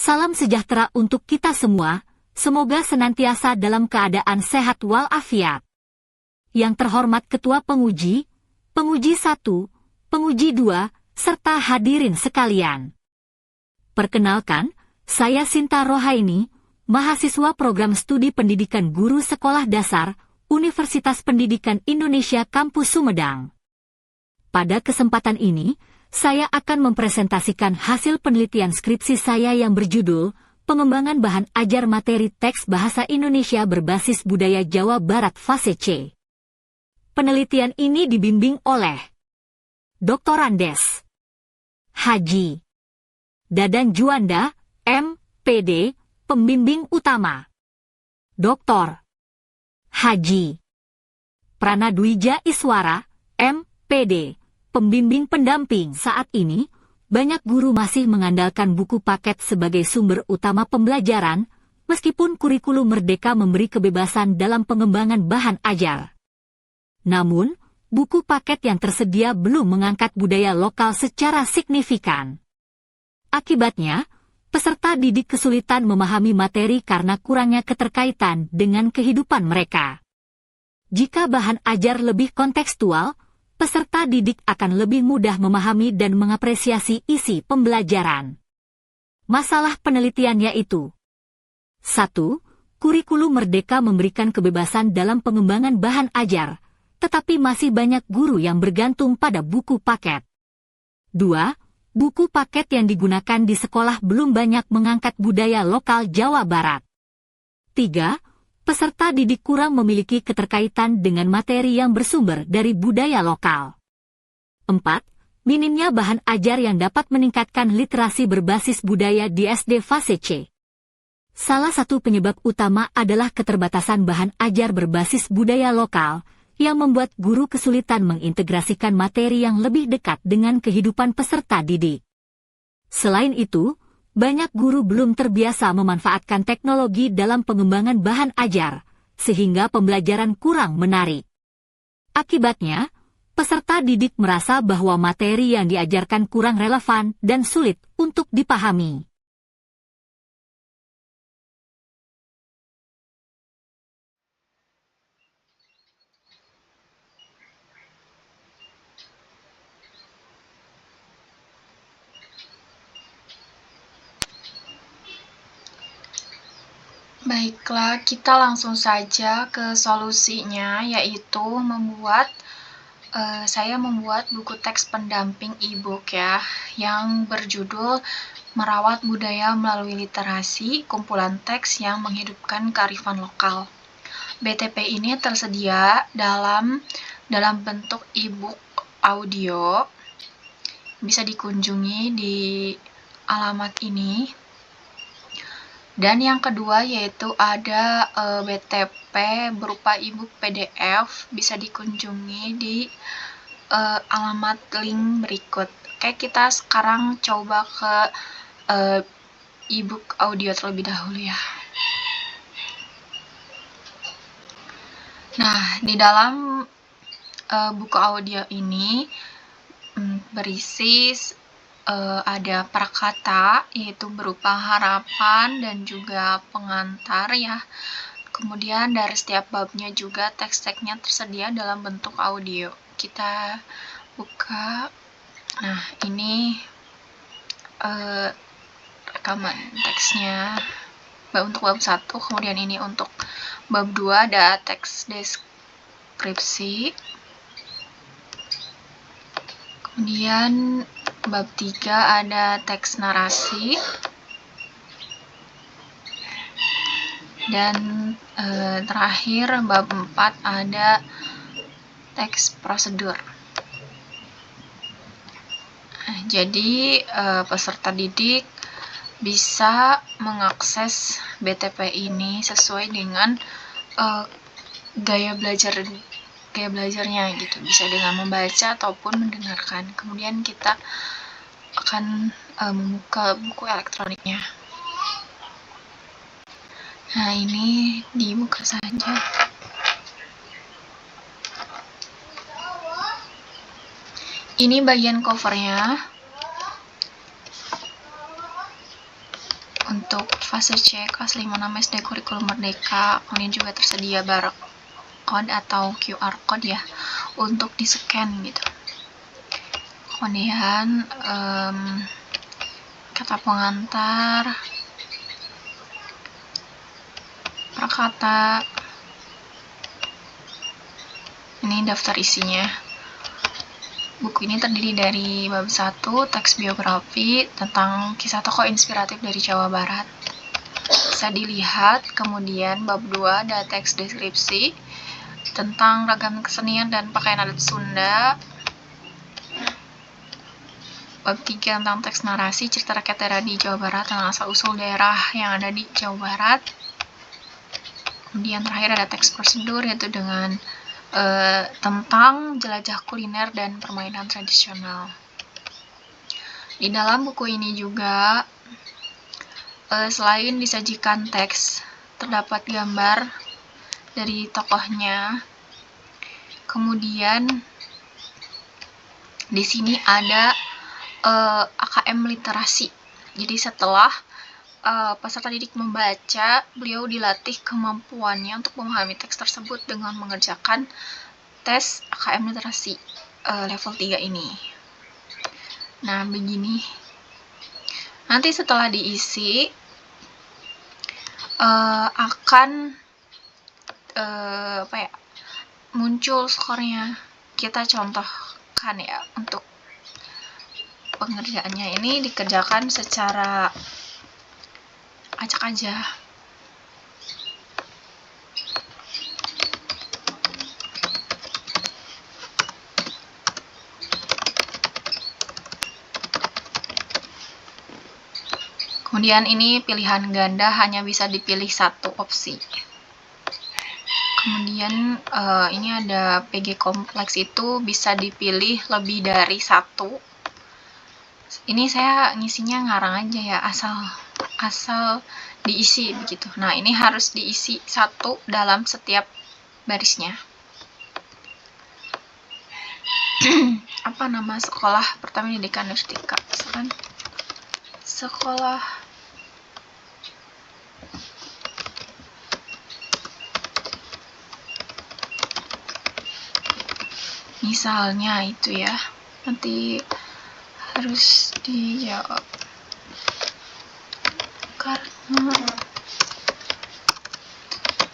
Salam sejahtera untuk kita semua, semoga senantiasa dalam keadaan sehat walafiat. Yang terhormat Ketua Penguji, Penguji 1, Penguji 2, serta hadirin sekalian. Perkenalkan, saya Sinta Rohaini, mahasiswa program studi pendidikan guru sekolah dasar, Universitas Pendidikan Indonesia Kampus Sumedang. Pada kesempatan ini, saya akan mempresentasikan hasil penelitian skripsi saya yang berjudul Pengembangan Bahan Ajar Materi Teks Bahasa Indonesia Berbasis Budaya Jawa Barat Fase C. Penelitian ini dibimbing oleh Dr. Andes Haji Dadan Juanda, M.Pd, Pembimbing Utama. Dr. Haji Pranadwija Iswara, M.Pd, Pembimbing Pendamping. Saat ini, banyak guru masih mengandalkan buku paket sebagai sumber utama pembelajaran, meskipun kurikulum merdeka memberi kebebasan dalam pengembangan bahan ajar. Namun, buku paket yang tersedia belum mengangkat budaya lokal secara signifikan. Akibatnya, peserta didik kesulitan memahami materi karena kurangnya keterkaitan dengan kehidupan mereka. Jika bahan ajar lebih kontekstual, peserta didik akan lebih mudah memahami dan mengapresiasi isi pembelajaran. Masalah penelitian yaitu 1. Kurikulum merdeka memberikan kebebasan dalam pengembangan bahan ajar, tetapi masih banyak guru yang bergantung pada buku paket. 2. Buku paket yang digunakan di sekolah belum banyak mengangkat budaya lokal Jawa Barat. 3. Peserta didik kurang memiliki keterkaitan dengan materi yang bersumber dari budaya lokal. 4. Minimnya bahan ajar yang dapat meningkatkan literasi berbasis budaya di SD fase C. Salah satu penyebab utama adalah keterbatasan bahan ajar berbasis budaya lokal, yang membuat guru kesulitan mengintegrasikan materi yang lebih dekat dengan kehidupan peserta didik. Selain itu, banyak guru belum terbiasa memanfaatkan teknologi dalam pengembangan bahan ajar, sehingga pembelajaran kurang menarik. Akibatnya, peserta didik merasa bahwa materi yang diajarkan kurang relevan dan sulit untuk dipahami. Baiklah, kita langsung saja ke solusinya, yaitu saya membuat buku teks pendamping e-book ya, yang berjudul Merawat Budaya Melalui Literasi, kumpulan teks yang menghidupkan kearifan lokal. BTP ini tersedia dalam bentuk e-book audio, bisa dikunjungi di alamat ini. Dan yang kedua yaitu ada BTP berupa e-book PDF, bisa dikunjungi di alamat link berikut. Oke, kita sekarang coba ke e-book audio terlebih dahulu ya. Nah, di dalam buku audio ini berisi ada prakata, yaitu berupa harapan dan juga pengantar ya. Kemudian dari setiap babnya juga teks-teksnya tersedia dalam bentuk audio. Kita buka. Nah, ini rekaman teksnya untuk bab 1, kemudian ini untuk bab 2 ada teks deskripsi. Kemudian bab 3 ada teks narasi. Dan terakhir bab 4 ada teks prosedur. Jadi peserta didik bisa mengakses BTP ini sesuai dengan gaya belajarnya gitu, bisa dengan membaca ataupun mendengarkan. Kemudian kita akan membuka buku elektroniknya. Nah, ini dibuka saja. Ini bagian covernya. untuk fase C kelas 5 6 SD kurikulum Merdeka. Kemudian juga tersedia barcode atau QR code ya untuk di-scan gitu. Kemudian kata pengantar, prakata, ini daftar isinya. Buku ini terdiri dari bab 1, teks biografi tentang kisah tokoh inspiratif dari Jawa Barat. Bisa dilihat, kemudian bab 2 ada teks deskripsi tentang ragam kesenian dan pakaian adat Sunda. Bab 3 tentang teks narasi cerita rakyat daerah di Jawa Barat tentang asal-usul daerah yang ada di Jawa Barat. Kemudian terakhir ada teks prosedur, yaitu dengan tentang jelajah kuliner dan permainan tradisional. Di dalam buku ini juga selain disajikan teks, terdapat gambar dari tokohnya. Kemudian di sini ada AKM literasi. Jadi setelah peserta didik membaca, beliau dilatih kemampuannya untuk memahami teks tersebut dengan mengerjakan tes AKM literasi level 3 ini. Nah, begini. Nanti setelah diisi akan muncul skornya. Kita contohkan ya, untuk pengerjaannya ini dikerjakan secara acak aja. Kemudian ini pilihan ganda, hanya bisa dipilih satu opsi. Kemudian ini ada PG kompleks, itu bisa dipilih lebih dari satu. Ini saya ngisinya ngarang aja ya, asal diisi begitu. Nah, ini harus diisi satu dalam setiap barisnya. Apa nama sekolah pertama pendidikan Nustika? Sekolah misalnya itu ya, nanti harus dijawab karena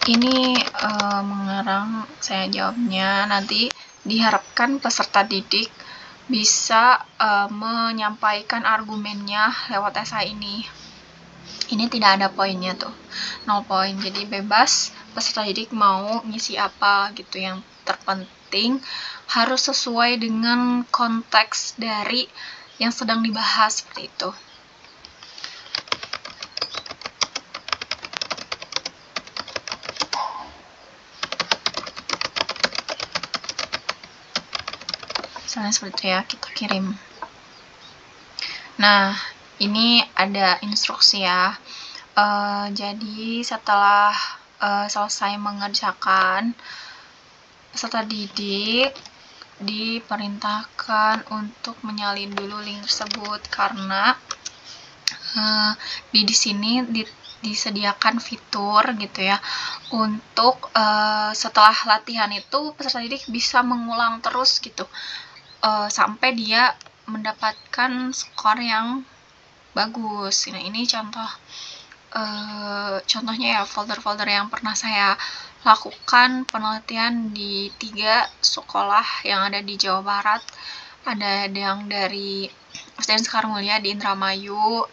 ini mengarang. Saya jawabnya nanti diharapkan peserta didik bisa menyampaikan argumennya lewat esai ini. Ini tidak ada poinnya tuh, 0 poin, jadi bebas peserta didik mau ngisi apa gitu. Yang terpenting harus sesuai dengan konteks dari yang sedang dibahas, seperti itu. Misalnya seperti itu ya, kita kirim. Nah, ini ada instruksi ya. Jadi setelah selesai mengerjakan, peserta didik diperintahkan untuk menyalin dulu link tersebut, karena di sini disediakan fitur gitu ya, untuk setelah latihan itu peserta didik bisa mengulang terus gitu sampai dia mendapatkan skor yang bagus. Nah, ini contohnya ya, folder-folder yang pernah saya lakukan penelitian di 3 sekolah yang ada di Jawa Barat. Ada yang dari SDN Sekar Mulia di Indramayu,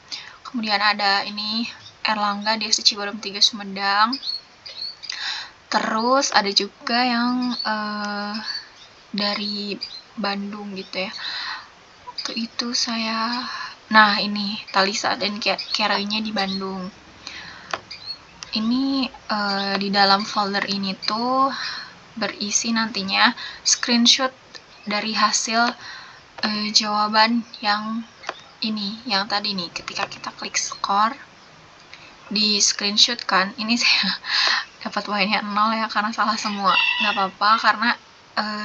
kemudian ada ini Erlangga di SD Ciberem 3 Sumedang. Terus ada juga yang dari Bandung gitu ya. Waktu itu saya, nah ini Talisa dan Kerainya di Bandung. Ini di dalam folder ini tuh berisi nantinya screenshot dari hasil jawaban yang ini, yang tadi nih. Ketika kita klik skor, di screenshot kan, ini saya dapat poinnya 0 ya, karena salah semua. Nggak apa-apa, karena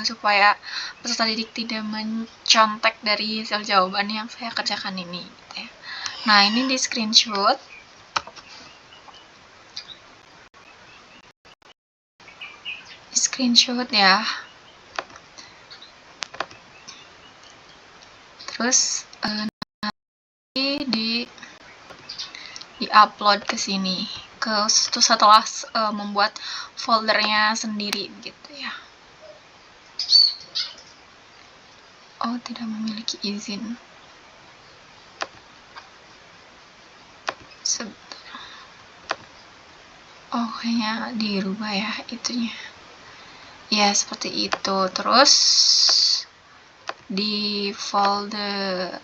supaya peserta didik tidak mencontek dari hasil jawaban yang saya kerjakan ini gitu ya. Nah, ini di screenshot, screenshot ya. Terus di upload ke sini setelah membuat foldernya sendiri gitu ya. Oh, tidak memiliki izin. Oh, kayaknya dirubah ya itunya. Ya, seperti itu. Terus di folder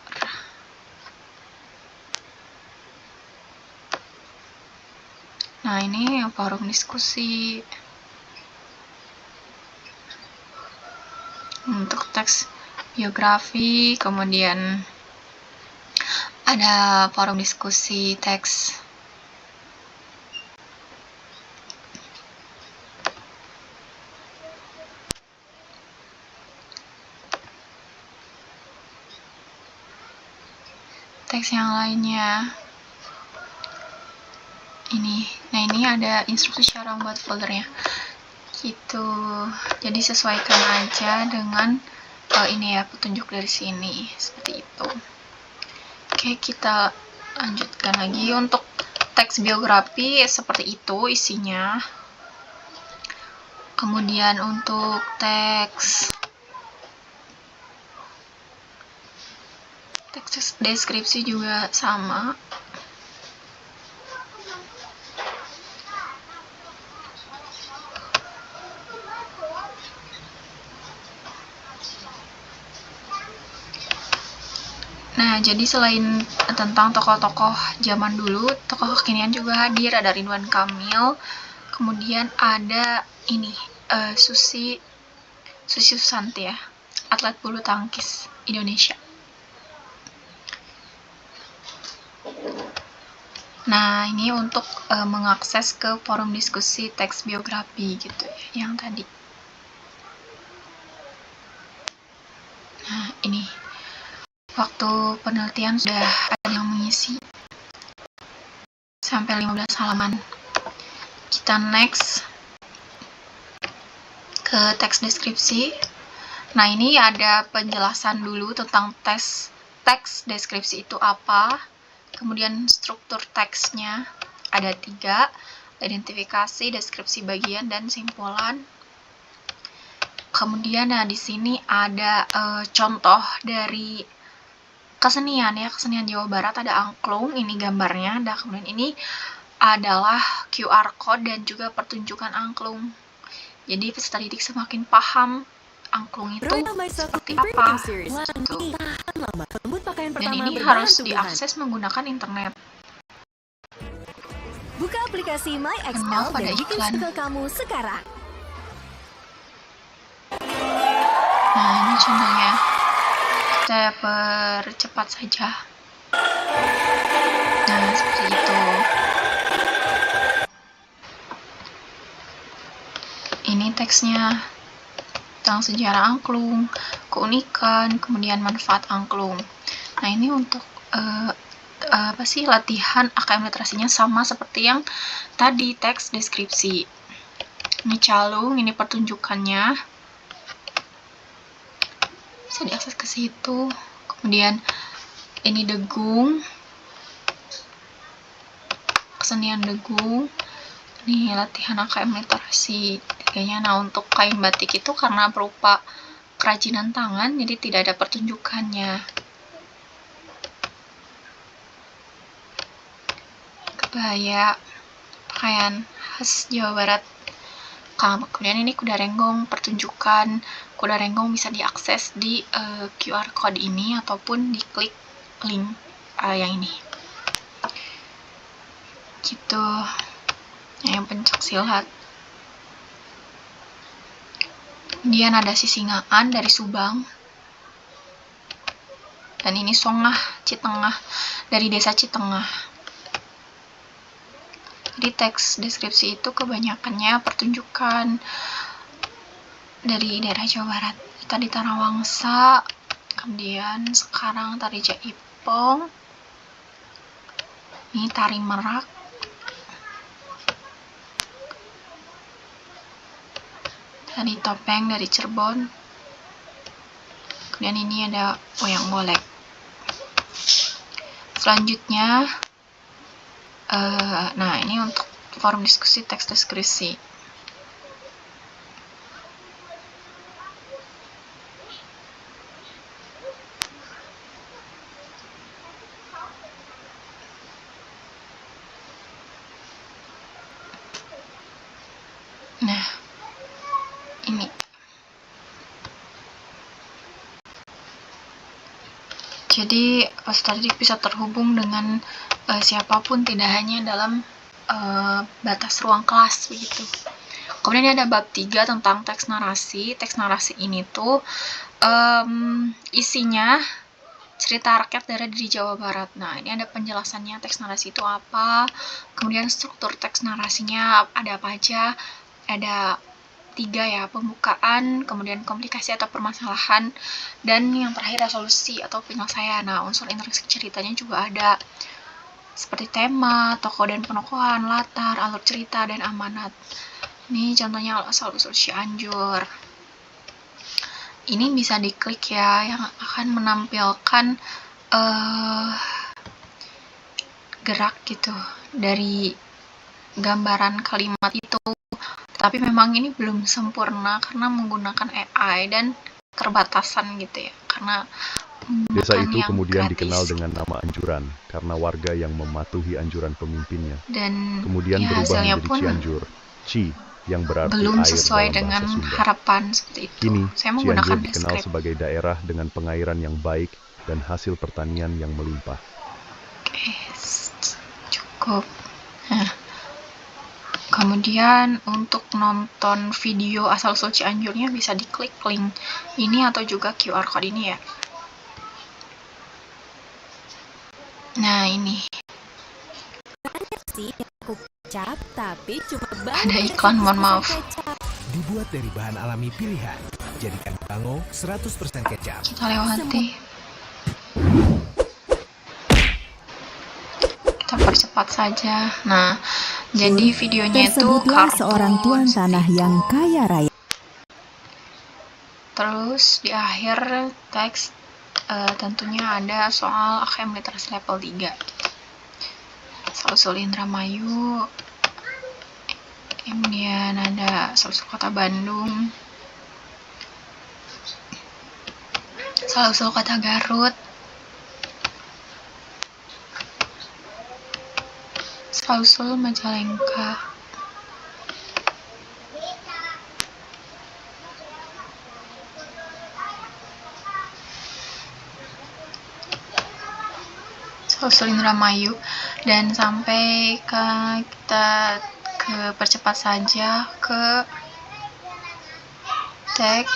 nah ini forum diskusi untuk teks biografi, kemudian ada forum diskusi teks yang lainnya ini. Nah, ini ada instruksi cara membuat foldernya gitu, jadi sesuaikan aja dengan ini ya, petunjuk dari sini seperti itu. Oke, kita lanjutkan lagi. Untuk teks biografi seperti itu isinya. Kemudian untuk teks deskripsi juga sama. Nah, jadi selain tentang tokoh-tokoh zaman dulu, tokoh kekinian juga hadir. Ada Ridwan Kamil, kemudian ada ini Susi Susanti ya, atlet bulu tangkis Indonesia. Nah, ini untuk mengakses ke forum diskusi teks biografi gitu ya, yang tadi. Nah, ini waktu penelitian sudah ada yang mengisi sampai 15 halaman. Kita next ke teks deskripsi. Nah, ini ada penjelasan dulu tentang teks deskripsi itu apa, kemudian struktur teksnya ada 3, identifikasi, deskripsi bagian, dan simpulan. Kemudian nah di sini ada contoh dari kesenian ya, kesenian Jawa Barat. Ada angklung, ini gambarnya. Nah, kemudian ini adalah QR code dan juga pertunjukan angklung. Jadi peserta didik semakin paham angklung itu seperti apa gitu. Dan ini harus diakses menggunakan internet. Buka aplikasi MyXL dan bikin circle kamu sekarang. Nah, ini contohnya. Kita percepat saja. Nah, seperti itu. Ini teksnya tentang sejarah angklung, keunikan, kemudian manfaat angklung. Nah, ini untuk latihan AKM literasinya sama seperti yang tadi teks deskripsi. Ini calung, ini pertunjukannya. Bisa diakses ke situ. Kemudian ini degung, kesenian degung. Ini latihan AKM literasi. Nah, untuk kain batik itu karena berupa kerajinan tangan, jadi tidak ada pertunjukannya. Kebaya, pakaian khas Jawa Barat. Kemudian ini kuda renggong, pertunjukan kuda renggong bisa diakses di QR code ini ataupun diklik link yang ini. Gitu. Yang pencak silat. Kemudian ada Sisingaan dari Subang. Dan ini Songah Citengah dari desa Citengah. Jadi teks deskripsi itu kebanyakannya pertunjukan dari daerah Jawa Barat. Tadi Tarawangsa, kemudian sekarang tari Jaipong, ini tari Merak, Tadi topeng dari Cirebon. Kemudian ini ada wayang golek. Selanjutnya, nah ini untuk forum diskusi, teks deskripsi. Nah, ini. Jadi peserta didik bisa terhubung dengan siapapun, tidak hanya dalam batas ruang kelas begitu. Kemudian ada bab 3 tentang teks narasi. Teks narasi ini tuh isinya cerita rakyat daerah di Jawa Barat. Nah, ini ada penjelasannya teks narasi itu apa, kemudian struktur teks narasinya ada apa aja, ada 3 ya, pembukaan, kemudian komplikasi atau permasalahan, dan yang terakhir resolusi atau penyelesaian. Nah, unsur intrinsik ceritanya juga ada, seperti tema, tokoh dan penokohan, latar, alur cerita, dan amanat. Ini contohnya asal-usul Cianjur. Ini bisa diklik ya, yang akan menampilkan gerak gitu dari gambaran kalimat itu. Tapi memang ini belum sempurna karena menggunakan AI dan keterbatasan gitu ya. Karena Desa itu yang kemudian gratis. dikenal dengan nama Anjuran karena warga yang mematuhi anjuran pemimpinnya. Dan Kemudian ya, berubah hasilnya menjadi pun Cianjur, Ci, yang berarti belum air sesuai dalam dengan bahasa Sunda. harapan seperti itu. Kini, Saya Cianjur menggunakan dikenal deskrip. sebagai daerah dengan pengairan yang baik dan hasil pertanian yang melimpah. Oke, cukup. Nah, kemudian untuk nonton video asal-usul Cianjurnya bisa diklik link ini atau juga QR code ini ya. Nah, ini sih aku kecap, tapi cuma ada iklan, mohon maaf. kecap. Dibuat dari bahan alami pilihan. Jadikan bango 100% kecap. Kita lewati. Kita percepat saja. Nah, jadi videonya itu Tersebutlah kartun seorang tuan tanah seperti yang itu. kaya raya. Terus di akhir teks tentunya ada soal AKM literasi level 3. Asal-usul Indramayu. Kemudian ada asal-usul Kota Bandung. Asal-usul Kota Garut. Asal-usul Majalengka. Asal-usul Indramayu, dan sampai kita ke percepat saja ke teks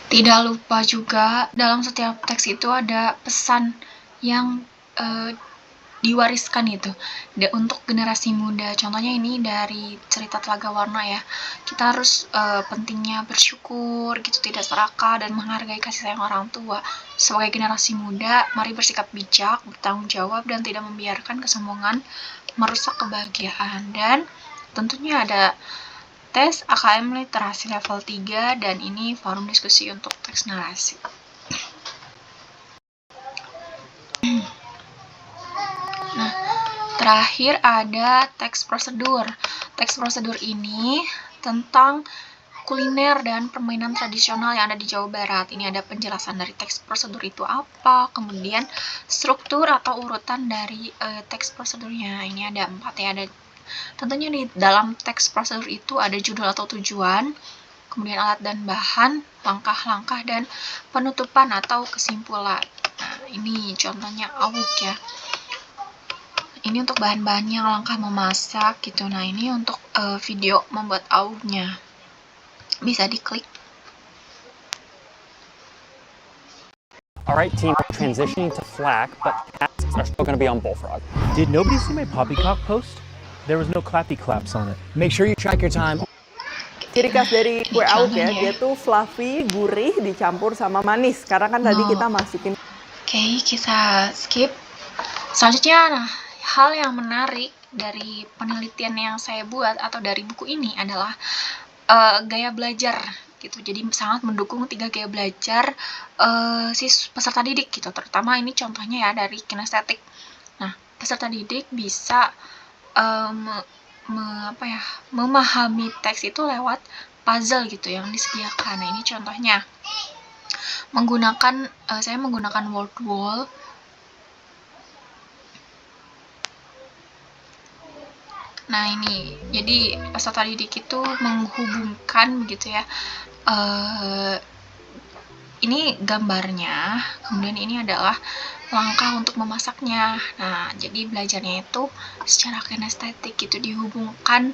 Tidak lupa juga dalam setiap teks itu ada pesan yang diwariskan itu untuk generasi muda. Contohnya ini dari cerita Telaga Warna ya. Kita harus pentingnya bersyukur gitu, tidak serakah dan menghargai kasih sayang orang tua. Sebagai generasi muda, mari bersikap bijak, bertanggung jawab dan tidak membiarkan kesombongan merusak kebahagiaan. Dan tentunya ada tes AKM literasi level 3 dan ini forum diskusi untuk teks narasi. Nah, terakhir ada teks prosedur. Teks prosedur ini tentang kuliner dan permainan tradisional yang ada di Jawa Barat. Ini ada penjelasan dari teks prosedur itu apa, kemudian struktur atau urutan dari teks prosedurnya. Ini ada 4 ya, ada tentunya di dalam teks prosedur itu ada judul atau tujuan, kemudian alat dan bahan, langkah-langkah, dan penutupan atau kesimpulan. Nah, ini contohnya awuk ya. Ini untuk bahan-bahannya, langkah memasak gitu. Nah, ini untuk video membuat awuknya. Bisa diklik. Alright team, we're transitioning to FLAC, but tasks are still going to be on Bullfrog. Did nobody see my poppycock post? There was no clappy claps on it. Make sure you track your time. Ciri khas dari kue awuk ya, Contohnya. dia tuh fluffy, gurih, dicampur sama manis. Karena kan tadi kita masukin Oke, kita skip. Selanjutnya, nah, hal yang menarik dari penelitian yang saya buat atau dari buku ini adalah gaya belajar gitu. Jadi sangat mendukung 3 gaya belajar peserta didik gitu. Terutama ini contohnya ya dari kinestetik. Nah, peserta didik bisa memahami teks itu lewat puzzle gitu yang disediakan. Nah, ini contohnya saya menggunakan word wall. Nah, ini jadi peserta didik itu menghubungkan begitu ya. Ini gambarnya, kemudian ini adalah langkah untuk memasaknya. Nah, jadi belajarnya itu secara kinestetik gitu, dihubungkan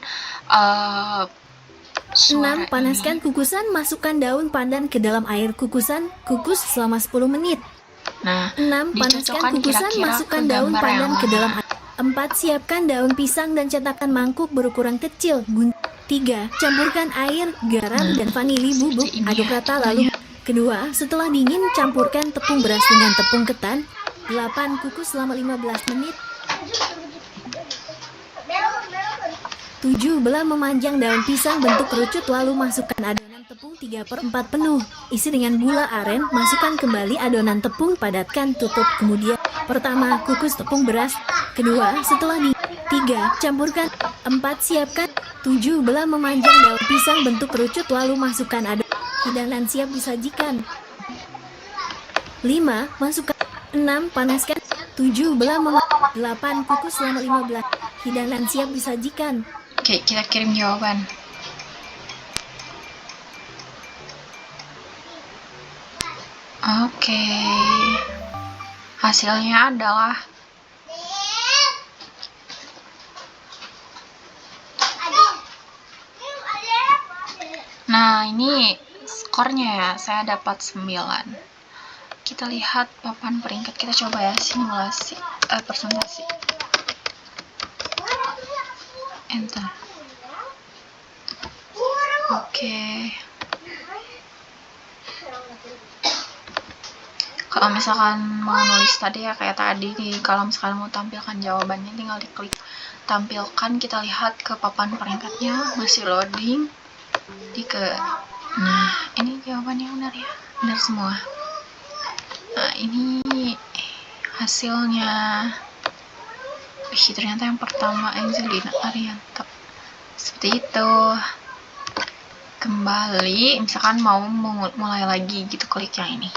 6. Panaskan kukusan, masukkan daun pandan ke dalam air kukusan, kukus selama 10 menit. Nah, 6. Panaskan dicocokkan kukusan, kira-kira masukkan ke daun gambar pandan yang ke dalam mana. air. 4. Siapkan daun pisang dan cetakkan mangkuk berukuran kecil. 3. Campurkan air, garam, dan vanili bubuk, seperti ini aduk ya, rata contohnya. lalu. Kedua, setelah dingin, campurkan tepung beras dengan tepung ketan. 8. Kukus selama 15 menit. 7. Belah memanjang daun pisang bentuk kerucut lalu masukkan adonan tepung 3/4 penuh. Isi dengan gula aren, masukkan kembali adonan tepung, padatkan, tutup. Kemudian, pertama, kukus tepung beras. Kedua, setelah di 3. Campurkan. 4. Siapkan. 7. Belah memanjang daun pisang bentuk kerucut lalu masukkan adonan. Hidangan siap disajikan. 5. Masukkan. 6. Panaskan. 7. Belah memanjang. 8. Kukus selama 15. Hidangan siap disajikan. Oke, kita kirim jawaban. Oke. Hasilnya adalah nah, ini skornya ya, saya dapat 9. Kita lihat papan peringkat, kita coba ya simulasi presentasi. Enter. Oke. Kalau misalkan mau nulis tadi ya kayak tadi, kalau misalkan mau tampilkan jawabannya tinggal diklik tampilkan. Kita lihat ke papan peringkatnya, masih loading. Nah, ini jawabannya benar ya, benar semua. Nah, ini hasilnya. Ternyata yang pertama Angelina Arianto. Seperti itu. Kembali, misalkan mau mulai lagi gitu, klik yang ini.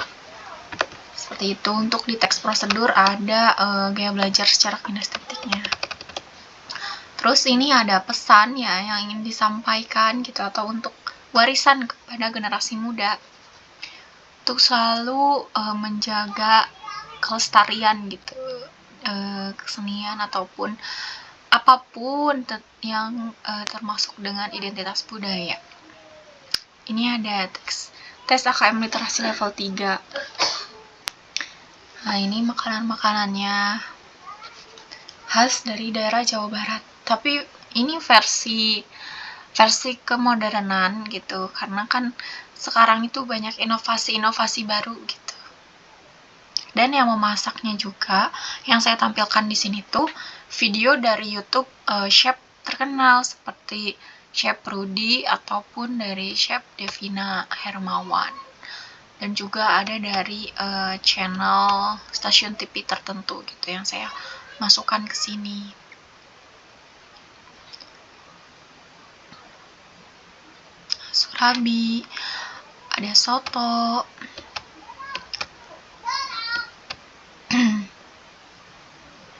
Seperti itu. Untuk di teks prosedur ada gaya belajar secara kinestetiknya. Terus ini ada pesan ya yang ingin disampaikan gitu, atau untuk warisan kepada generasi muda untuk selalu menjaga kelestarian gitu, kesenian ataupun apapun yang termasuk dengan identitas budaya. Ini ada teks tes AKM literasi level 3. Nah, ini makanan-makanannya khas dari daerah Jawa Barat. Tapi ini versi kemodernan gitu, karena kan sekarang itu banyak inovasi-inovasi baru gitu. Dan yang memasaknya juga, yang saya tampilkan di sini tuh video dari YouTube chef terkenal seperti Chef Rudy ataupun dari Chef Devina Hermawan. Dan juga ada dari channel stasiun TV tertentu gitu yang saya masukkan ke sini. Surabi, ada soto,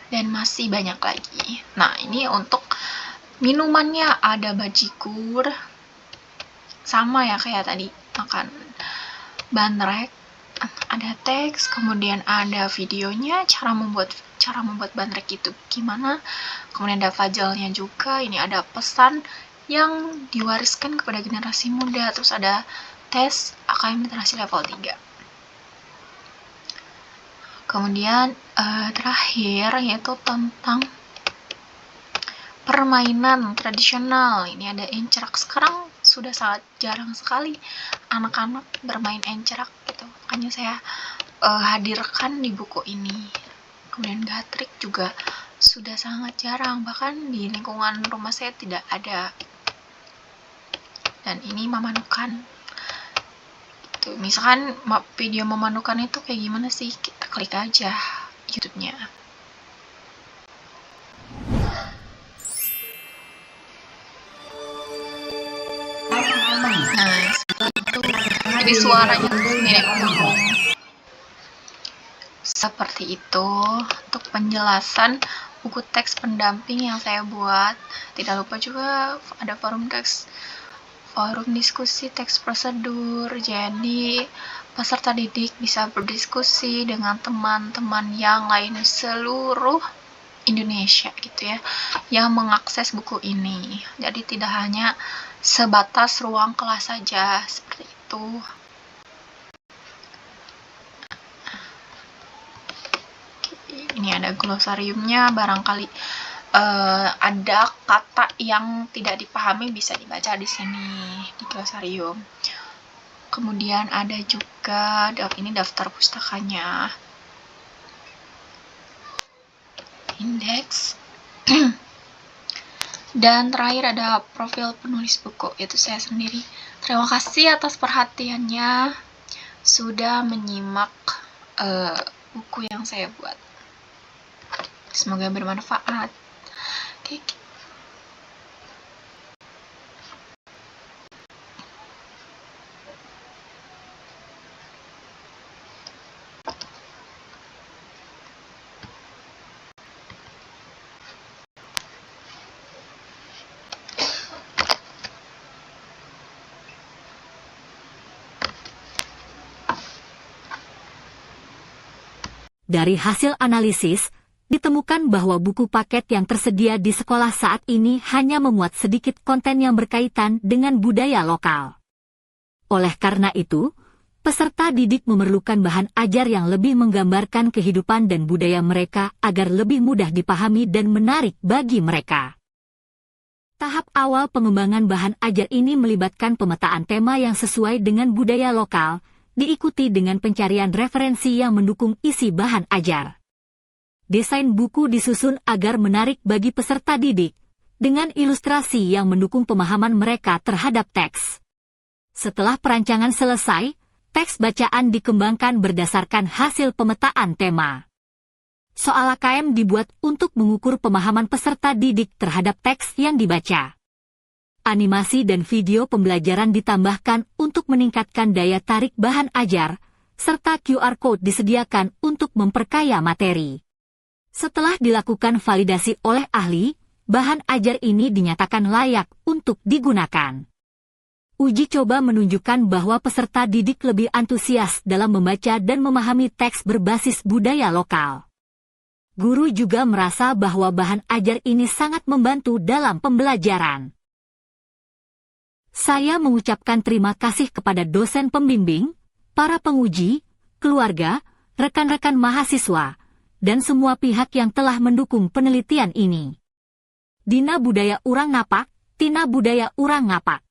dan masih banyak lagi. Nah, ini untuk minumannya ada bajigur, sama ya kayak tadi makan bandrek, ada teks, kemudian ada videonya cara membuat bandrek itu gimana, kemudian ada fajalnya juga, ini ada pesan yang diwariskan kepada generasi muda, terus ada tes AKM literasi level 3. Kemudian terakhir yaitu tentang permainan tradisional. Ini ada encerak. Sekarang sudah sangat jarang sekali anak-anak bermain encerak gitu. Makanya saya hadirkan di buku ini. Kemudian gatrik juga sudah sangat jarang, bahkan di lingkungan rumah saya tidak ada. Dan ini memanukan. Tuh, misalkan video memanukan itu kayak gimana sih? Kita klik aja YouTube-nya. Nah, jadi suaranya mirip burung. Seperti itu untuk penjelasan buku teks pendamping yang saya buat. Tidak lupa juga ada forum diskusi teks prosedur. Jadi peserta didik bisa berdiskusi dengan teman-teman yang lain seluruh Indonesia gitu ya, yang mengakses buku ini. Jadi tidak hanya sebatas ruang kelas saja, seperti itu. Ini ada glosariumnya, barangkali ada kata yang tidak dipahami bisa dibaca di sini di glosarium. Kemudian ada juga ini daftar pustakanya, indeks. Dan terakhir ada profil penulis buku, yaitu saya sendiri. Terima kasih atas perhatiannya, sudah menyimak buku yang saya buat. Semoga bermanfaat. Oke. Dari hasil analisis, ditemukan bahwa buku paket yang tersedia di sekolah saat ini hanya memuat sedikit konten yang berkaitan dengan budaya lokal. Oleh karena itu, peserta didik memerlukan bahan ajar yang lebih menggambarkan kehidupan dan budaya mereka agar lebih mudah dipahami dan menarik bagi mereka. Tahap awal pengembangan bahan ajar ini melibatkan pemetaan tema yang sesuai dengan budaya lokal, diikuti dengan pencarian referensi yang mendukung isi bahan ajar. Desain buku disusun agar menarik bagi peserta didik, dengan ilustrasi yang mendukung pemahaman mereka terhadap teks. Setelah perancangan selesai, teks bacaan dikembangkan berdasarkan hasil pemetaan tema. Soal AKM dibuat untuk mengukur pemahaman peserta didik terhadap teks yang dibaca. Animasi dan video pembelajaran ditambahkan untuk meningkatkan daya tarik bahan ajar, serta QR Code disediakan untuk memperkaya materi. Setelah dilakukan validasi oleh ahli, bahan ajar ini dinyatakan layak untuk digunakan. Uji coba menunjukkan bahwa peserta didik lebih antusias dalam membaca dan memahami teks berbasis budaya lokal. Guru juga merasa bahwa bahan ajar ini sangat membantu dalam pembelajaran. Saya mengucapkan terima kasih kepada dosen pembimbing, para penguji, keluarga, rekan-rekan mahasiswa, dan semua pihak yang telah mendukung penelitian ini. Dina budaya urang ngapak, tina budaya urang ngapak.